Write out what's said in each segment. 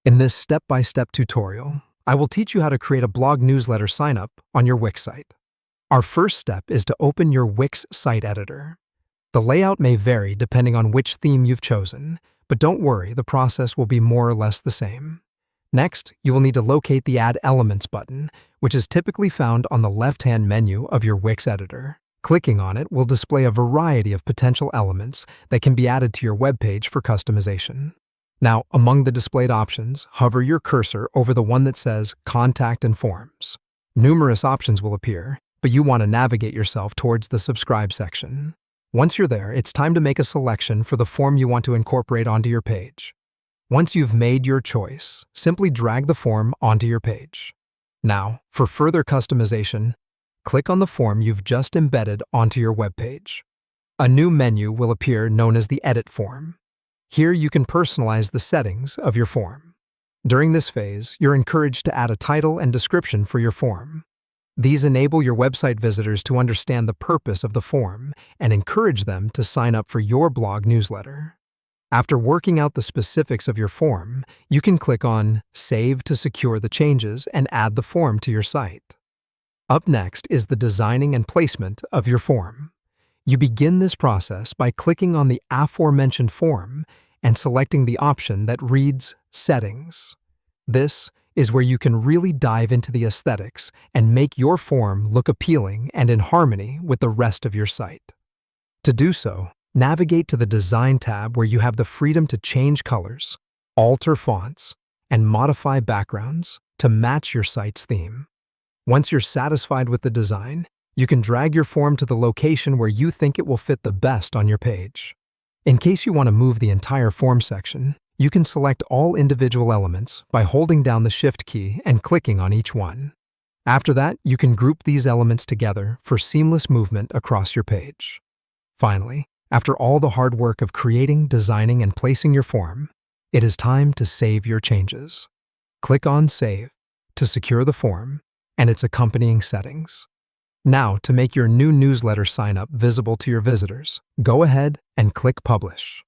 In this step-by-step tutorial, I will teach you how to create a blog newsletter sign-up on your Wix site. Our first step is to open your Wix site editor. The layout may vary depending on which theme you've chosen, but don't worry, the process will be more or less the same. Next, you will need to locate the Add Elements button, which is typically found on the left-hand menu of your Wix editor. Clicking on it will display a variety of potential elements that can be added to your web page for customization. Now, among the displayed options, hover your cursor over the one that says Contact and Forms. Numerous options will appear, but you want to navigate yourself towards the Subscribe section. Once you're there, it's time to make a selection for the form you want to incorporate onto your page. Once you've made your choice, simply drag the form onto your page. Now, for further customization, click on the form you've just embedded onto your web page. A new menu will appear known as the Edit form. Here you can personalize the settings of your form. During this phase, you're encouraged to add a title and description for your form. These enable your website visitors to understand the purpose of the form and encourage them to sign up for your blog newsletter. After working out the specifics of your form, you can click on Save to secure the changes and add the form to your site. Up next is the designing and placement of your form. You begin this process by clicking on the aforementioned form and selecting the option that reads Settings. This is where you can really dive into the aesthetics and make your form look appealing and in harmony with the rest of your site. To do so, navigate to the Design tab where you have the freedom to change colors, alter fonts, and modify backgrounds to match your site's theme. Once you're satisfied with the design, you can drag your form to the location where you think it will fit the best on your page. In case you want to move the entire form section, you can select all individual elements by holding down the Shift key and clicking on each one. After that, you can group these elements together for seamless movement across your page. Finally, after all the hard work of creating, designing, and placing your form, it is time to save your changes. Click on Save to secure the form and its accompanying settings. Now, to make your new newsletter sign-up visible to your visitors, go ahead and click Publish.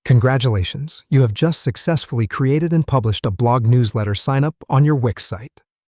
Congratulations, you have just successfully created and published a blog newsletter sign-up on your Wix site.